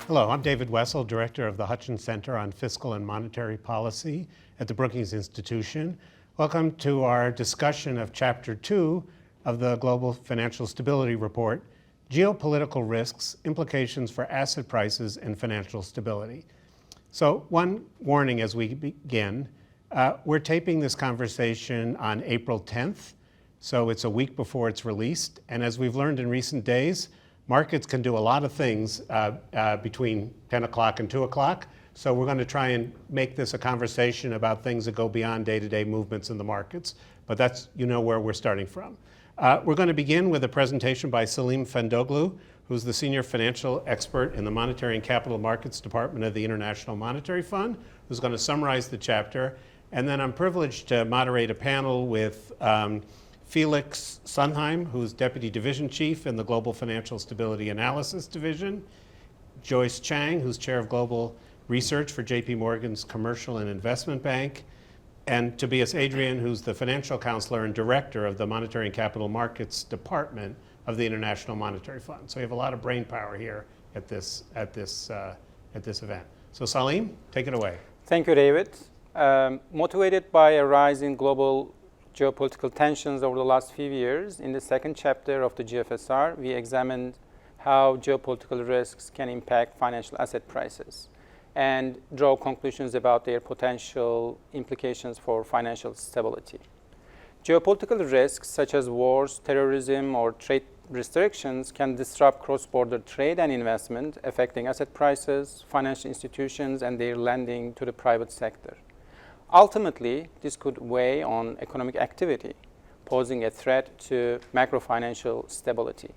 Hello, I'm David Wessel, Director of the Hutchins Center on Fiscal and Monetary Policy at the Brookings Institution. Welcome to our discussion of Chapter 2 of the Global Financial Stability Report, Geopolitical Risks, Implications for Asset Prices and Financial Stability. So one warning as we begin, we're taping this conversation on April 10th, so it's a week before it's released. And as we've learned in recent days, markets can do a lot of things between 10 o'clock and 2 o'clock. So we're going to try and make this a conversation about things that go beyond day-to-day movements in the markets. But that's, where we're starting from. We're going to begin with a presentation by Salih Fendoglu, who's the senior financial expert in the Monetary and Capital Markets Department of the International Monetary Fund, who's going to summarize the chapter. And then I'm privileged to moderate a panel with Felix Suntheim, who's Deputy Division Chief in the Global Financial Stability Analysis Division, Joyce Chang, who's Chair of Global Research for JPMorgan's Commercial and Investment Bank, and Tobias Adrian, who's the Financial Counselor and Director of the Monetary and Capital Markets Department of the International Monetary Fund. So we have a lot of brain power here at this event. So Salih, take it away. Thank you, David. Motivated by a rise in global geopolitical tensions over the last few years, in the second chapter of the GFSR, we examined how geopolitical risks can impact financial asset prices and draw conclusions about their potential implications for financial stability. Geopolitical risks such as wars, terrorism, or trade restrictions can disrupt cross-border trade and investment, affecting asset prices, financial institutions, and their lending to the private sector. Ultimately, this could weigh on economic activity, posing a threat to macro-financial stability.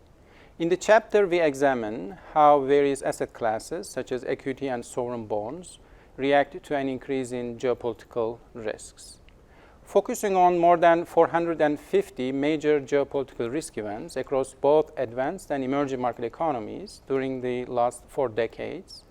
In the chapter, we examine how various asset classes, such as equity and sovereign bonds, react to an increase in geopolitical risks. Focusing on more than 450 major geopolitical risk events across both advanced and emerging market economies during the last 4 decades,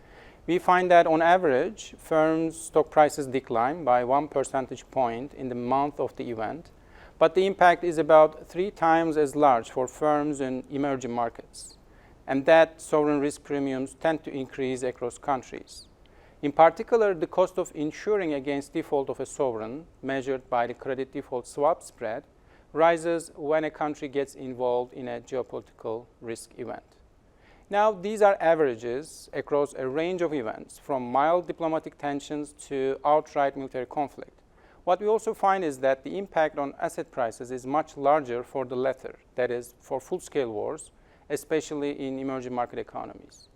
we find that on average, firms' stock prices decline by 1 percentage point in the month of the event, but the impact is about 3 times as large for firms in emerging markets, and that sovereign risk premiums tend to increase across countries. In particular, the cost of insuring against default of a sovereign, measured by the credit default swap spread, rises when a country gets involved in a geopolitical risk event. Now, these are averages across a range of events, from mild diplomatic tensions to outright military conflict. What we also find is that the impact on asset prices is much larger for the latter, that is, for full-scale wars, especially in emerging market economies.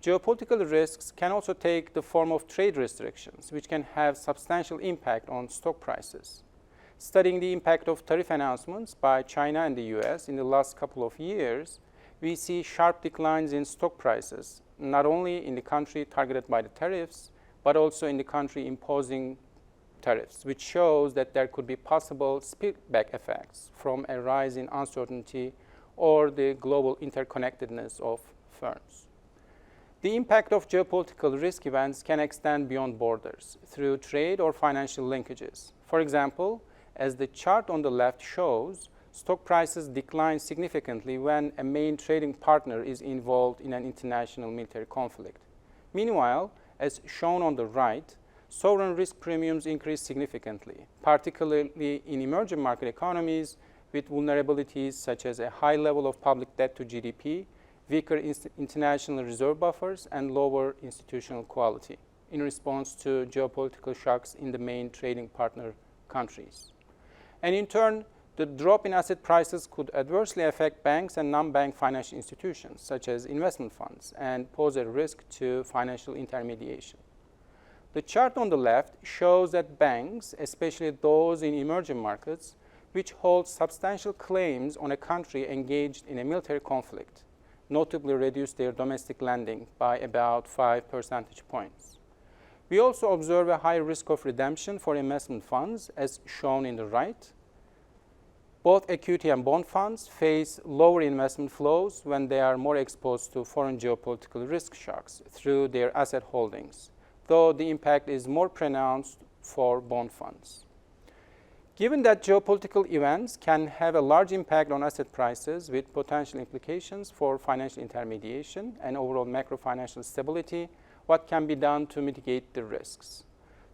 Geopolitical risks can also take the form of trade restrictions, which can have substantial impact on stock prices. Studying the impact of tariff announcements by China and the US in the last couple of years, we see sharp declines in stock prices, not only in the country targeted by the tariffs, but also in the country imposing tariffs, which shows that there could be possible spillback effects from a rise in uncertainty or the global interconnectedness of firms. The impact of geopolitical risk events can extend beyond borders through trade or financial linkages. For example, as the chart on the left shows, stock prices decline significantly when a main trading partner is involved in an international military conflict. Meanwhile, as shown on the right, sovereign risk premiums increase significantly, particularly in emerging market economies with vulnerabilities such as a high level of public debt to GDP, weaker international reserve buffers, and lower institutional quality in response to geopolitical shocks in the main trading partner countries. And in turn, the drop in asset prices could adversely affect banks and non-bank financial institutions, such as investment funds, and pose a risk to financial intermediation. The chart on the left shows that banks, especially those in emerging markets, which hold substantial claims on a country engaged in a military conflict, notably reduce their domestic lending by about 5 percentage points. We also observe a high risk of redemption for investment funds, as shown in the right. Both equity and bond funds face lower investment flows when they are more exposed to foreign geopolitical risk shocks through their asset holdings, though the impact is more pronounced for bond funds. Given that geopolitical events can have a large impact on asset prices with potential implications for financial intermediation and overall macro-financial stability, what can be done to mitigate the risks?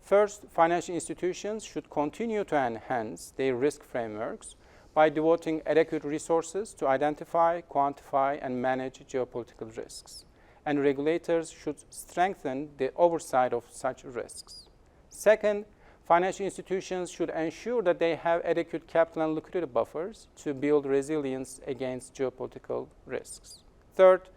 First, financial institutions should continue to enhance their risk frameworks by devoting adequate resources to identify, quantify, and manage geopolitical risks. And regulators should strengthen the oversight of such risks. Second, financial institutions should ensure that they have adequate capital and liquidity buffers to build resilience against geopolitical risks. Third,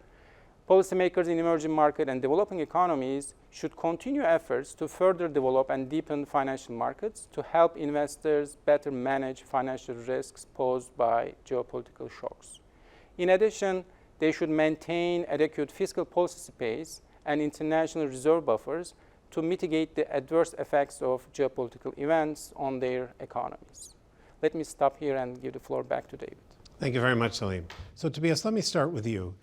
policymakers in emerging market and developing economies should continue efforts to further develop and deepen financial markets to help investors better manage financial risks posed by geopolitical shocks. In addition, they should maintain adequate fiscal policy space and international reserve buffers to mitigate the adverse effects of geopolitical events on their economies. Let me stop here and give the floor back to David. Thank you very much, Salim. So Tobias, let me start with you.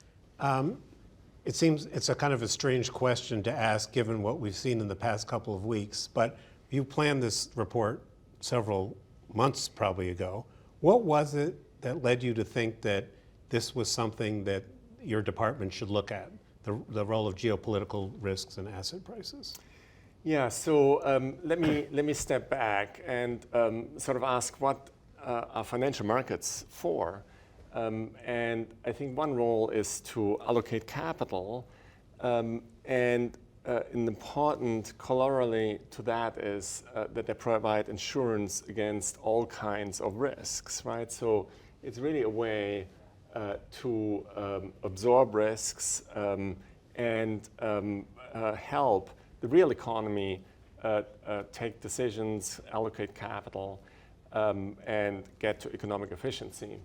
It seems it's a kind of a strange question to ask given what we've seen in the past couple of weeks, but you planned this report several months probably ago. What was it that led you to think that this was something that your department should look at, the role of geopolitical risks and asset prices? Yeah, so let me step back and sort of ask what are financial markets for? And I think one role is to allocate capital, and an important corollary to that is that they provide insurance against all kinds of risks, right? So it's really a way to absorb risks and help the real economy take decisions, allocate capital, and get to economic efficiency.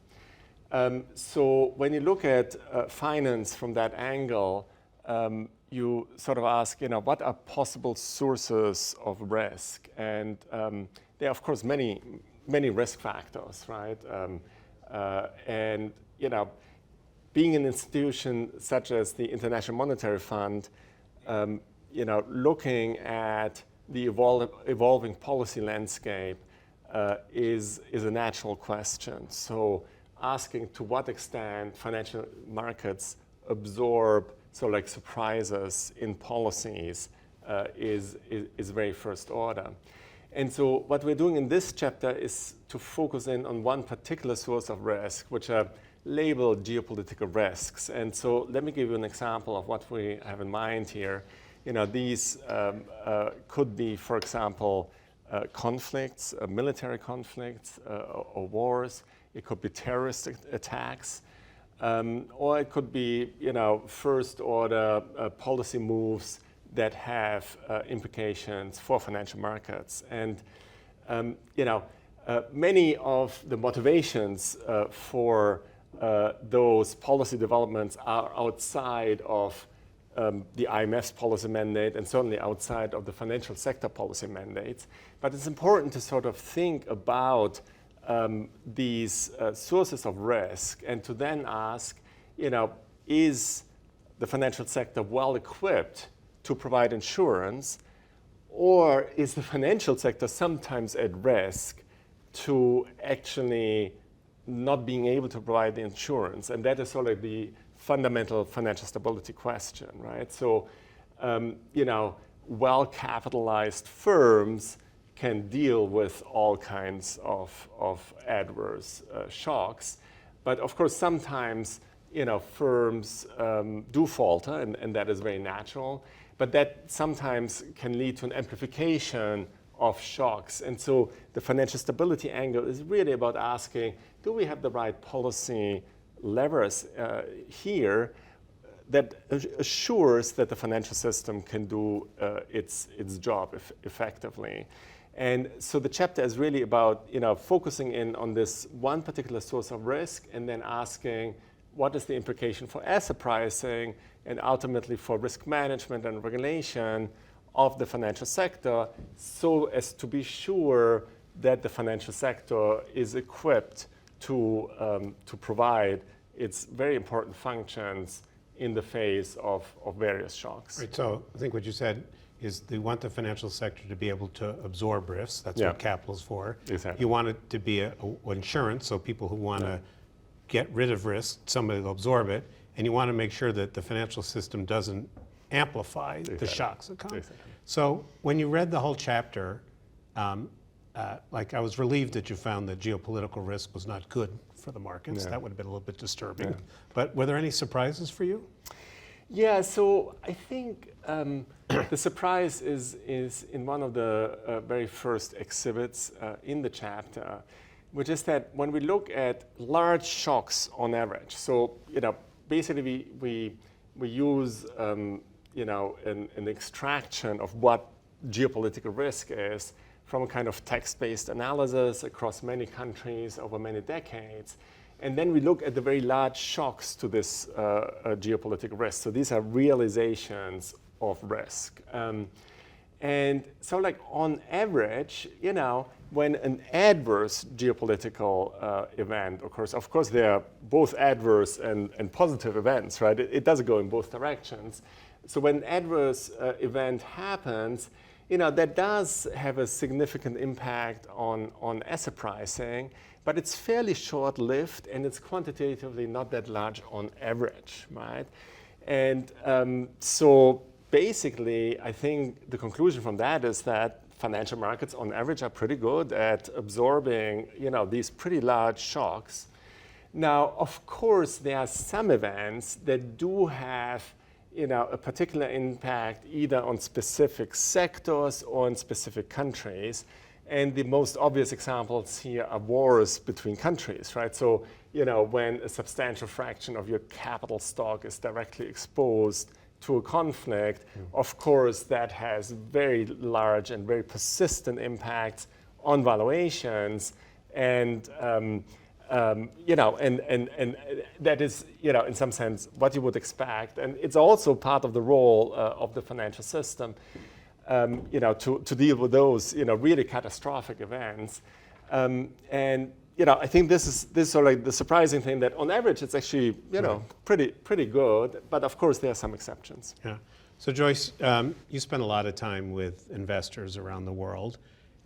So when you look at finance from that angle, you sort of ask, what are possible sources of risk? And there are, of course, many risk factors, right? And being an institution such as the International Monetary Fund, looking at the evolving policy landscape is a natural question. So asking to what extent financial markets absorb surprises in policies is very first order. And so what we're doing in this chapter is to focus in on one particular source of risk, which are labeled geopolitical risks. And so let me give you an example of what we have in mind here. These could be, for example, conflicts, military conflicts or wars. It could be terrorist attacks, or it could be, first order policy moves that have implications for financial markets. And, many of the motivations for those policy developments are outside of the IMF's policy mandate and certainly outside of the financial sector policy mandates. But it's important to sort of think about these sources of risk and to then ask, is the financial sector well equipped to provide insurance, or is the financial sector sometimes at risk to actually not being able to provide the insurance? And that is sort of the fundamental financial stability question, right? So, well-capitalized firms can deal with all kinds of adverse shocks. But of course, sometimes, firms do falter, and that is very natural. But that sometimes can lead to an amplification of shocks. And so the financial stability angle is really about asking, do we have the right policy levers here that assures that the financial system can do its job effectively? And so the chapter is really about focusing in on this one particular source of risk and then asking, what is the implication for asset pricing and ultimately for risk management and regulation of the financial sector, so as to be sure that the financial sector is equipped to provide its very important functions in the face of various shocks. Right, so I think what you said, is they want the financial sector to be able to absorb risks. That's Yeah. what capital's for. Exactly. You want it to be a insurance, so people who want to get rid of risk, somebody will absorb it, and you want to make sure that the financial system doesn't amplify the shocks that come. Exactly. So when you read the whole chapter, like I was relieved that you found that geopolitical risk was not good for the markets. Yeah. That would have been a little bit disturbing. Yeah. But were there any surprises for you? Yeah, so I think the surprise is in one of the very first exhibits in the chapter, which is that when we look at large shocks on average, so basically we use an extraction of what geopolitical risk is from a kind of text-based analysis across many countries over many decades. And then we look at the very large shocks to this geopolitical risk. So these are realizations of risk. And so like on average, when an adverse geopolitical event occurs, of course there are both adverse and positive events, right? It doesn't go in both directions. So when an adverse event happens, that does have a significant impact on asset pricing, but it's fairly short-lived and it's quantitatively not that large on average, right? And so basically, I think the conclusion from that is that financial markets on average are pretty good at absorbing, these pretty large shocks. Now, of course, there are some events that do have a particular impact either on specific sectors or in specific countries. And the most obvious examples here are wars between countries, right? So, when a substantial fraction of your capital stock is directly exposed to a conflict, of course, that has very large and very persistent impacts on valuations. And that is, in some sense, what you would expect. And it's also part of the role of the financial system, to deal with those, really catastrophic events. I think this is sort of like the surprising thing that on average it's actually, pretty good. But of course there are some exceptions. Yeah. So Joyce, you spend a lot of time with investors around the world.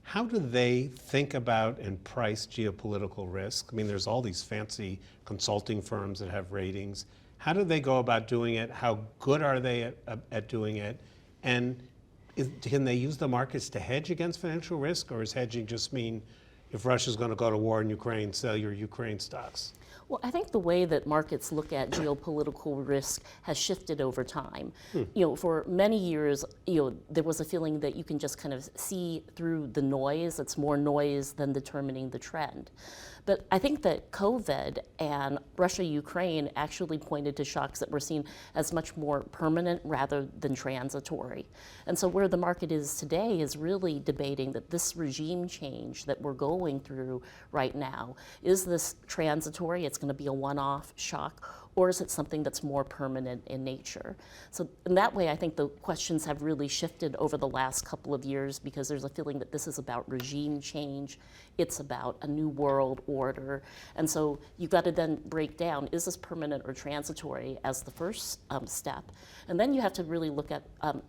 How do they think about and price geopolitical risk? I mean, there's all these fancy consulting firms that have ratings. How do they go about doing it? How good are they at doing it? And can they use the markets to hedge against financial risk, or is hedging just mean if Russia's going to go to war in Ukraine, sell your Ukraine stocks? Well, I think the way that markets look at geopolitical risk has shifted over time. For many years, there was a feeling that you can just kind of see through the noise. It's more noise than determining the trend. But I think that COVID and Russia-Ukraine actually pointed to shocks that were seen as much more permanent rather than transitory. And so where the market is today is really debating that this regime change that we're going through right now, is this transitory? It's going to be a one-off shock, or is it something that's more permanent in nature? So in that way, I think the questions have really shifted over the last couple of years because there's a feeling that this is about regime change. It's about a new world order. And so you've got to then break down, is this permanent or transitory as the first step? And then you have to really look at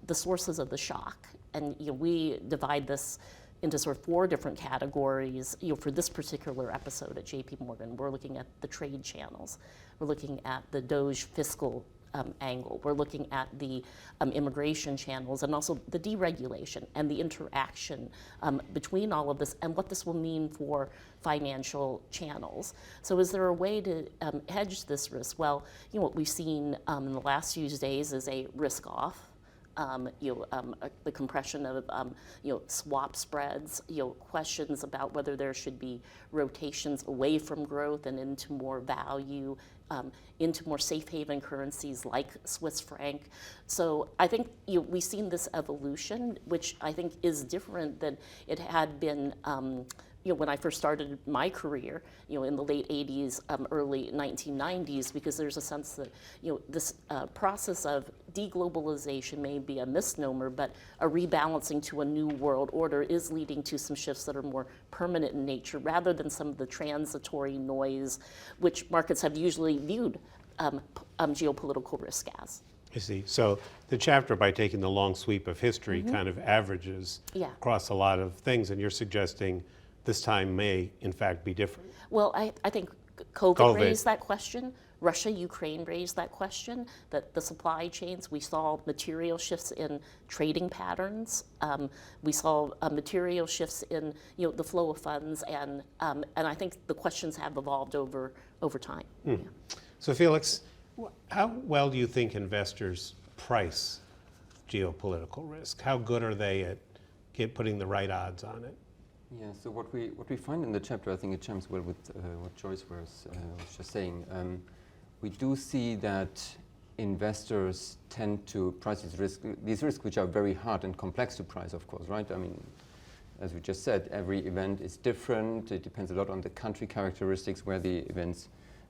the sources of the shock. And we divide this into sort of 4 different categories. For this particular episode at JPMorgan, we're looking at the trade channels. We're looking at the DOGE fiscal angle. We're looking at the immigration channels and also the deregulation and the interaction between all of this and what this will mean for financial channels. So is there a way to hedge this risk? Well, what we've seen in the last few days is a risk off. The compression of swap spreads, questions about whether there should be rotations away from growth and into more value, into more safe haven currencies like Swiss franc. So I think we've seen this evolution, which I think is different than it had been when I first started my career, in the late 80s, early 1990s, because there's a sense that, this process of deglobalization may be a misnomer, but a rebalancing to a new world order is leading to some shifts that are more permanent in nature, rather than some of the transitory noise, which markets have usually viewed geopolitical risk as. I see. So the chapter, by taking the long sweep of history, kind of averages Yeah. across a lot of things, and you're suggesting this time may, in fact, be different. Well, I think COVID COVID. raised that question. Russia, Ukraine raised that question, that the supply chains, we saw material shifts in trading patterns. We saw material shifts in the flow of funds, and I think the questions have evolved over time. Yeah. So Felix, how well do you think investors price geopolitical risk? How good are they at putting the right odds on it? Yeah, so what we find in the chapter, I think it chimes well with what Joyce was just saying. We do see that investors tend to price these risks which are very hard and complex to price, of course, right? I mean, as we just said, every event is different. It depends a lot on the country characteristics where the events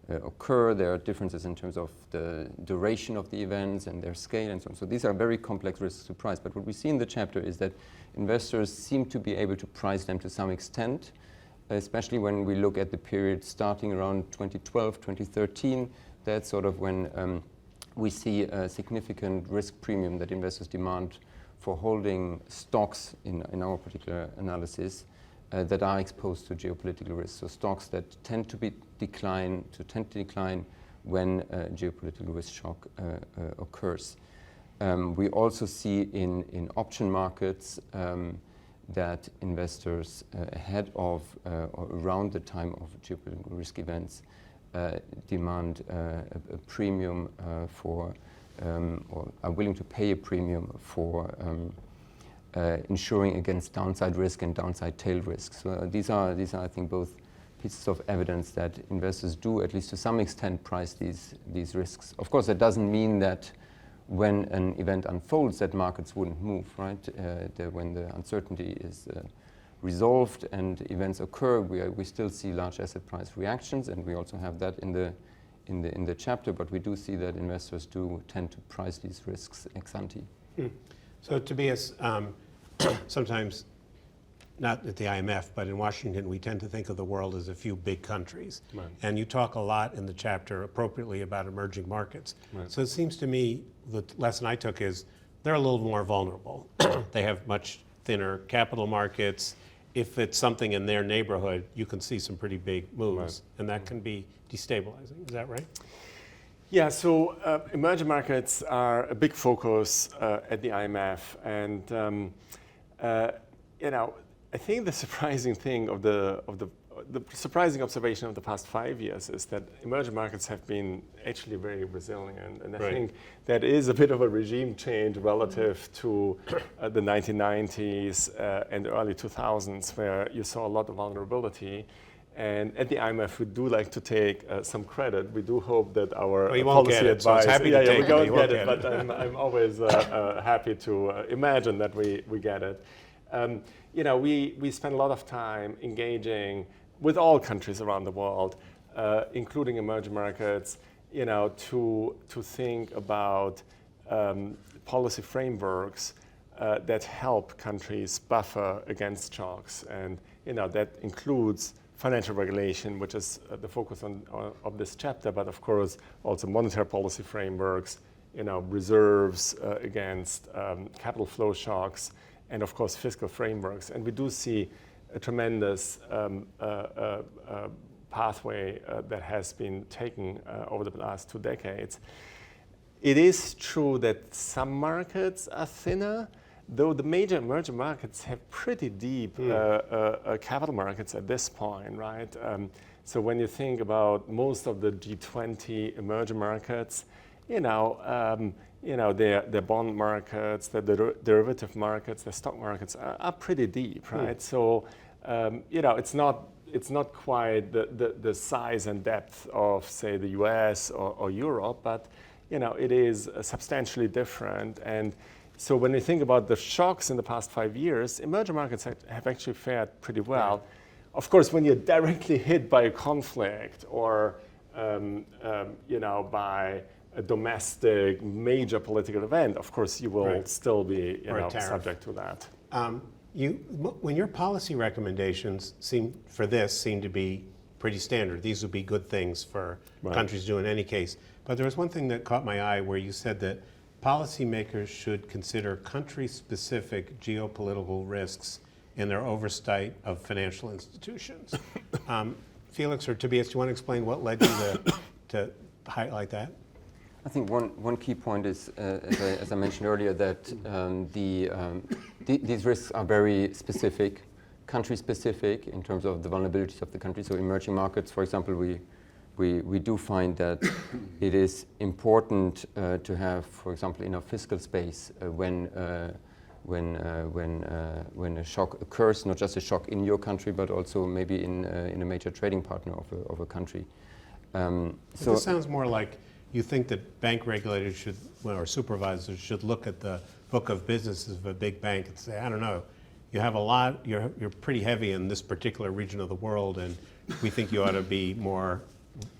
occur. There are differences in terms of the duration of the events and their scale and so on. So these are very complex risks to price. But what we see in the chapter is that investors seem to be able to price them to some extent, especially when we look at the period starting around 2012, 2013. That's sort of when we see a significant risk premium that investors demand for holding stocks in our particular analysis that are exposed to geopolitical risks. So stocks that tend to decline when geopolitical risk shock occurs. We also see in option markets that investors ahead of or around the time of geopolitical risk events demand a premium for or are willing to pay a premium for insuring against downside risk and downside tail risk. So these are I think both pieces of evidence that investors do, at least to some extent, price these risks. Of course, that doesn't mean that when an event unfolds that markets wouldn't move, right? When the uncertainty is resolved and events occur, we still see large asset price reactions, and we also have that in the chapter. But we do see that investors do tend to price these risks ex ante. So Tobias, sometimes, not at the IMF, but in Washington, we tend to think of the world as a few big countries. Right. And you talk a lot in the chapter appropriately about emerging markets. Right. So it seems to me the lesson I took is they're a little more vulnerable. They have much thinner capital markets. If it's something in their neighborhood, you can see some pretty big moves, Right. and that can be destabilizing. Is that right? Yeah, so emerging markets are a big focus at the IMF, and I think the surprising thing of the surprising observation of the past 5 years is that emerging markets have been actually very resilient, and I Right. think that is a bit of a regime change relative to the 1990s and early 2000s, where you saw a lot of vulnerability. And at the IMF, we do like to take some credit. We do hope that our Well, you won't policy get it, so advice, it's happy to take we it, don't you won't get it, get but I'm always happy to imagine that we get it. We spend a lot of time engaging with all countries around the world, including emerging markets, to think about policy frameworks that help countries buffer against shocks, and that includes financial regulation, which is the focus of this chapter, but of course also monetary policy frameworks, reserves against capital flow shocks, and of course fiscal frameworks. And we do see a tremendous pathway that has been taken over the last 2 decades. It is true that some markets are thinner, though the major emerging markets have pretty deep capital markets at this point, right? So when you think about most of the G20 emerging markets, their bond markets, their derivative markets, their stock markets are pretty deep, right? So it's not quite the size and depth of, say, the US or Europe, but it is substantially different. And so when you think about the shocks in the past 5 years, emerging markets have actually fared pretty well. Yeah. Of course, when you're directly hit by a conflict or by a domestic major political event, of course you will still be subject to that. When your policy recommendations seem to be pretty standard, these would be good things for countries to do in any case. But there was one thing that caught my eye where you said that policymakers should consider country-specific geopolitical risks in their oversight of financial institutions. Felix or Tobias, do you want to explain what led you to highlight that? I think one key point is, as I mentioned earlier, that these risks are very specific, country-specific in terms of the vulnerabilities of the country. So emerging markets, for example, we do find that it is important to have, for example, enough fiscal space when a shock occurs, not just a shock in your country, but also maybe in a major trading partner of a country. So this sounds more like you think that bank regulators should, or supervisors should look at the book of businesses of a big bank and say, I don't know, you have a lot, you're pretty heavy in this particular region of the world, and we think you ought to be more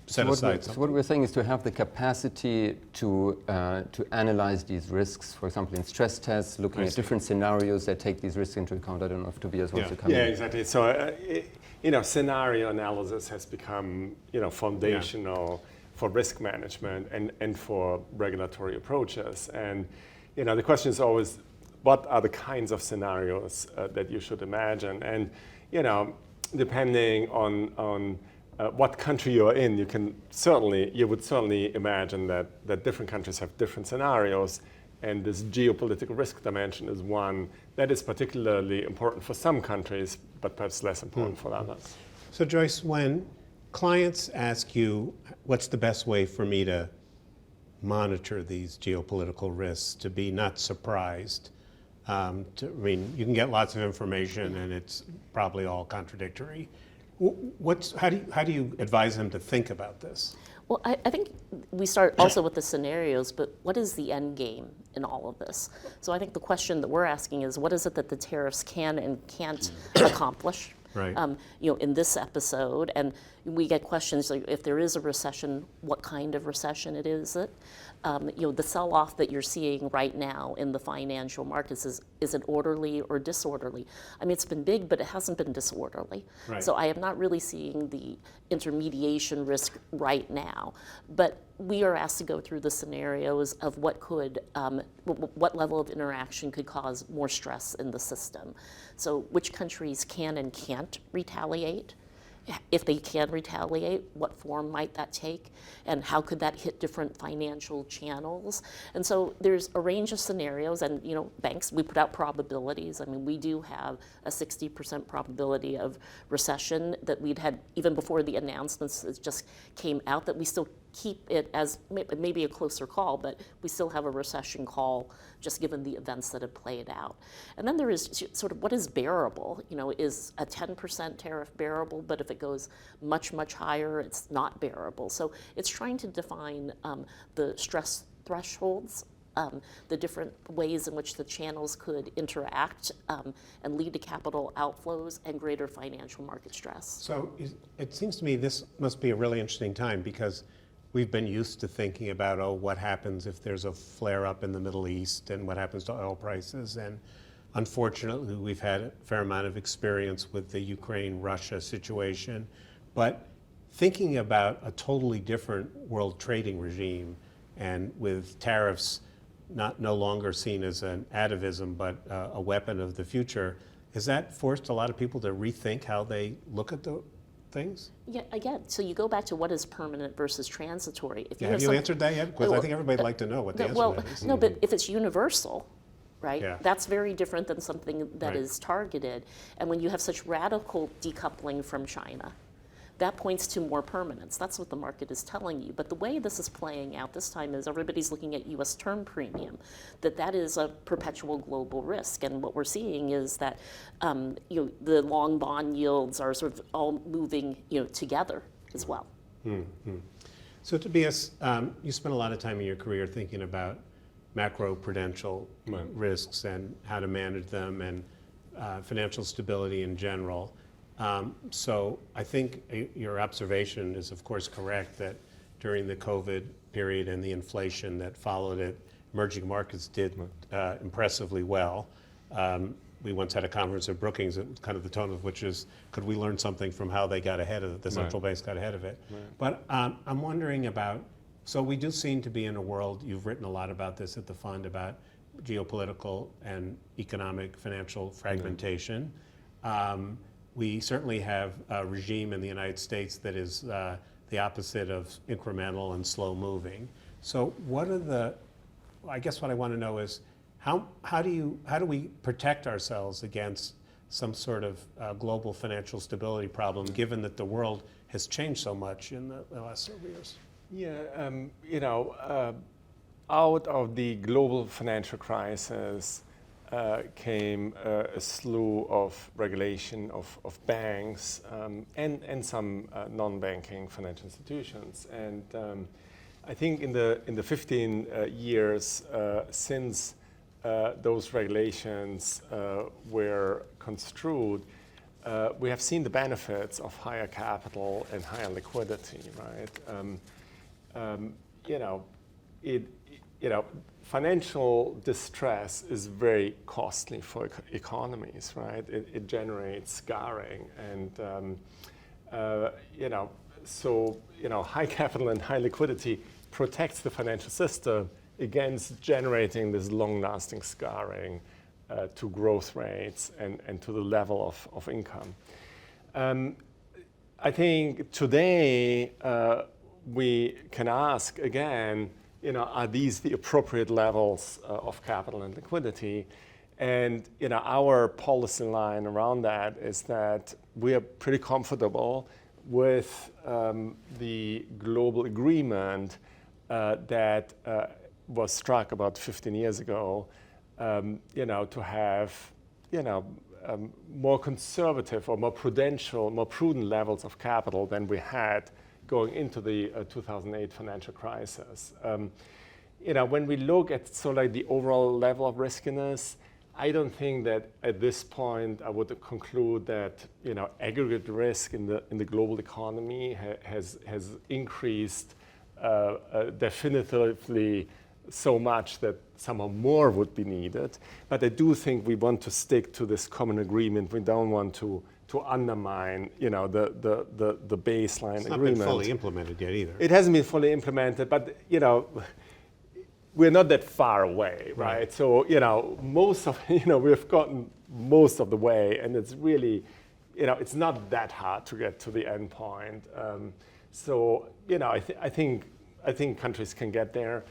set aside. So what we're saying is to have the capacity to analyze these risks, for example, in stress tests, looking at different scenarios that take these risks into account. I don't know if Tobias wants to come in. Yeah, exactly. So, scenario analysis has become, foundational for risk management and for regulatory approaches. And, the question is always, what are the kinds of scenarios that you should imagine? And, depending on what country you're in, you would certainly imagine that different countries have different scenarios, and this geopolitical risk dimension is one that is particularly important for some countries, but perhaps less important for others. So Joyce, when clients ask you, what's the best way for me to monitor these geopolitical risks, to be not surprised? You can get lots of information and it's probably all contradictory. How do you advise them to think about this? Well, I think we start also with the scenarios, but what is the end game in all of this? So I think the question that we're asking is, what is it that the tariffs can and can't accomplish? Right. In this episode, and we get questions like, if there is a recession, what kind of recession it is? The sell-off that you're seeing right now in the financial markets, is it orderly or disorderly? It's been big, but it hasn't been disorderly. Right. So I am not really seeing the intermediation risk right now. But we are asked to go through the scenarios of what level of interaction could cause more stress in the system. So which countries can and can't retaliate? If they can retaliate, what form might that take? And how could that hit different financial channels? And so there's a range of scenarios, and banks, we put out probabilities. We do have a 60% probability of recession that we'd had even before the announcements that just came out, that we still keep it as maybe a closer call, but we still have a recession call just given the events that have played out. And then there is sort of what is bearable. Is a 10% tariff bearable, but if it goes much, much higher, it's not bearable. So it's trying to define the stress thresholds, the different ways in which the channels could interact and lead to capital outflows and greater financial market stress. So it seems to me this must be a really interesting time, because we've been used to thinking about, what happens if there's a flare-up in the Middle East and what happens to oil prices. And unfortunately, we've had a fair amount of experience with the Ukraine-Russia situation. But thinking about a totally different world trading regime, and with tariffs no longer seen as an atavism, but a weapon of the future, has that forced a lot of people to rethink how they look at the things? Yeah, again, so you go back to what is permanent versus transitory. If have you answered that yet? Because I think everybody'd like to know what the answer to that is. No, but if it's universal, right, Yeah. that's very different than something that is targeted. And when you have such radical decoupling from China, that points to more permanence. That's what the market is telling you. But the way this is playing out this time is everybody's looking at U.S. term premium, that is a perpetual global risk. And what we're seeing is that the long bond yields are sort of all moving together as well. Mm-hmm. So Tobias, you spent a lot of time in your career thinking about macro-prudential risks and how to manage them, and financial stability in general. So I think your observation is, of course, correct, that during the COVID period and the inflation that followed it, emerging markets did impressively well. We once had a conference at Brookings, kind of the tone of which is, could we learn something from how they got ahead of it, the central banks got ahead of it. But I'm wondering about So we do seem to be in a world, you've written a lot about this at the fund, about geopolitical and economic financial fragmentation. We certainly have a regime in the United States that is the opposite of incremental and slow moving. So what are the, I guess what I want to know is, how do we protect ourselves against some sort of global financial stability problem, given that the world has changed so much in the last several years? Yeah, out of the global financial crisis came a slew of regulation of banks and some non-banking financial institutions. And I think in the 15 years since those regulations were construed, we have seen the benefits of higher capital and higher liquidity, right? Financial distress is very costly for economies, right? It generates scarring, and high capital and high liquidity protects the financial system against generating this long-lasting scarring to growth rates and to the level of income. I think today we can ask again, are these the appropriate levels of capital and liquidity? And our policy line around that is that we are pretty comfortable with the global agreement that was struck about 15 years ago, to have, more conservative or more prudential, more prudent levels of capital than we had going into the 2008 financial crisis. When we look at the overall level of riskiness, I don't think that at this point I would conclude that aggregate risk in the global economy has increased definitively so much that somehow more would be needed. But I do think we want to stick to this common agreement. We don't want to undermine, the baseline agreement. It's not been fully implemented yet either. It hasn't been fully implemented, but we're not that far away, right? So most of we've gotten most of the way, and it's really, it's not that hard to get to the end point. I think countries can get there.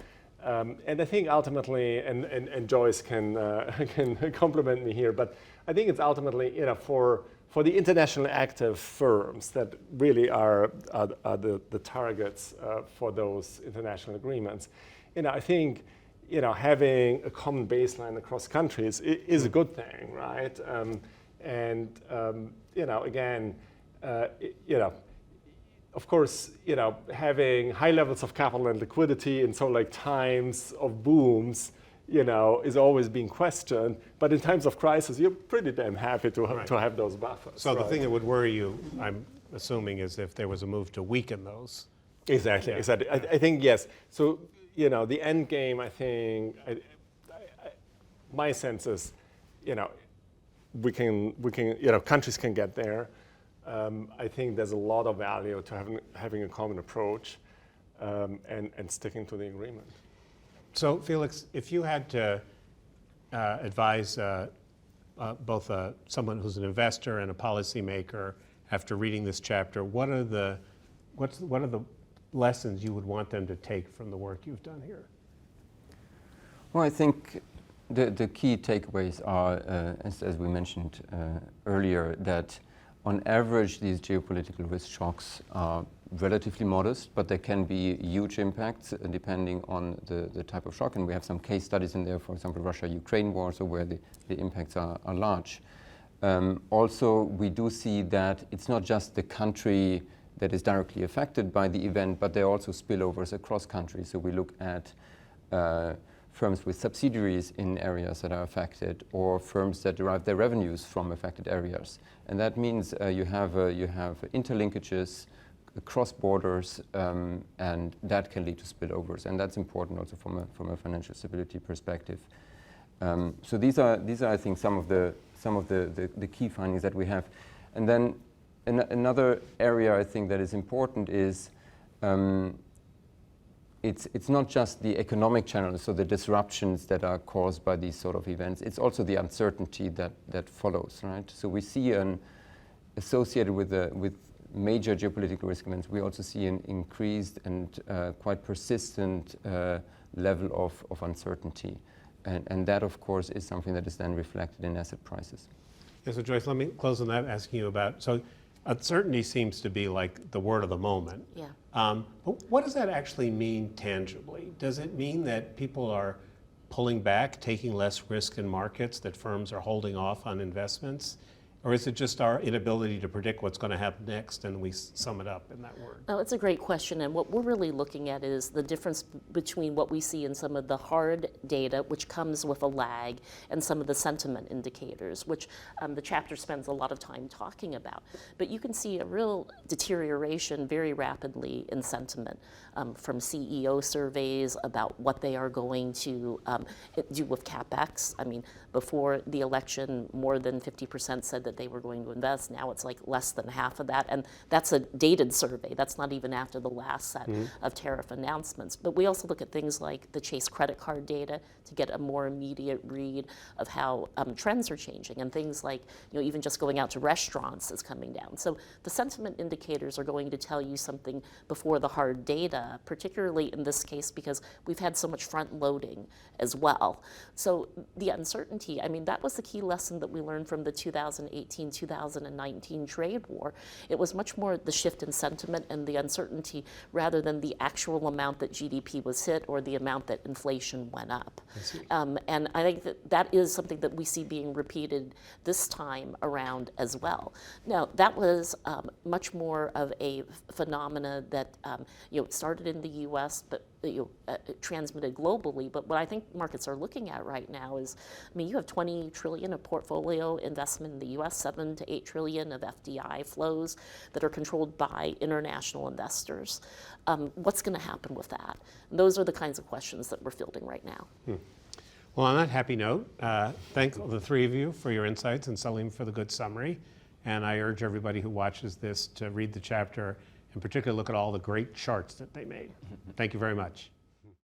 And I think ultimately, and Joyce can compliment me here, but I think it's ultimately, for the internationally active firms that really are the targets for those international agreements. I think, having a common baseline across countries is a good thing, right? Again, of course, having high levels of capital and liquidity in times of booms, is always being questioned. But in times of crisis, you're pretty damn happy to have those buffers. So the thing that would worry you, I'm assuming, is if there was a move to weaken those. Exactly. I think yes. So the end game, I think, my sense is, we can countries can get there. I think there's a lot of value to having a common approach and sticking to the agreement. So Felix, if you had to advise both someone who's an investor and a policymaker after reading this chapter, what are the lessons you would want them to take from the work you've done here? Well, I think the key takeaways are, as we mentioned earlier, that on average, these geopolitical risk shocks are relatively modest, but there can be huge impacts depending on the type of shock. And we have some case studies in there, for example, Russia-Ukraine war, so where the impacts are large. Also, we do see that it's not just the country that is directly affected by the event, but there are also spillovers across countries. So we look at firms with subsidiaries in areas that are affected, or firms that derive their revenues from affected areas. And that means you have interlinkages across borders, and that can lead to spillovers. And that's important also from a financial stability perspective. So these are, I think, some of the key findings that we have. And then another area I think that is important is it's not just the economic channels, so the disruptions that are caused by these sort of events. It's also the uncertainty that follows, right? So we see associated with major geopolitical risk events, we also see an increased and quite persistent level of uncertainty. And that, of course, is something that is then reflected in asset prices. Yeah, so Joyce, let me close on that, asking you about, so uncertainty seems to be like the word of the moment. Yeah. But what does that actually mean tangibly? Does it mean that people are pulling back, taking less risk in markets, that firms are holding off on investments? Or is it just our inability to predict what's going to happen next and we sum it up in that word? No, it's a great question, and what we're really looking at is the difference between what we see in some of the hard data, which comes with a lag, and some of the sentiment indicators, which the chapter spends a lot of time talking about. But you can see a real deterioration very rapidly in sentiment from CEO surveys about what they are going to do with CapEx. I mean, before the election, more than 50% said that they were going to invest. Now it's like less than half of that, and that's a dated survey. That's not even after the last set of tariff announcements. But we also look at things like the Chase credit card data to get a more immediate read of how trends are changing, and things like, you know, even just going out to restaurants is coming down. So the sentiment indicators are going to tell you something before the hard data, particularly in this case because we've had so much front loading as well. So the uncertainty, I mean, that was the key lesson that we learned from the 2018-2019 trade war. It was much more the shift in sentiment and the uncertainty rather than the actual amount that GDP was hit or the amount that inflation went up. And I think that is something that we see being repeated this time around as well. Now, that was much more of a phenomena that started in the U.S., but transmitted globally. But what I think markets are looking at right now is, I mean, you have 20 trillion of portfolio investment in the U.S., 7 to 8 trillion of FDI flows that are controlled by international investors. What's going to happen with that? And those are the kinds of questions that we're fielding right now. Well, on that happy note, thank the three of you for your insights and Salim for the good summary. And I urge everybody who watches this to read the chapter, in particular look at all the great charts that they made. Thank you very much.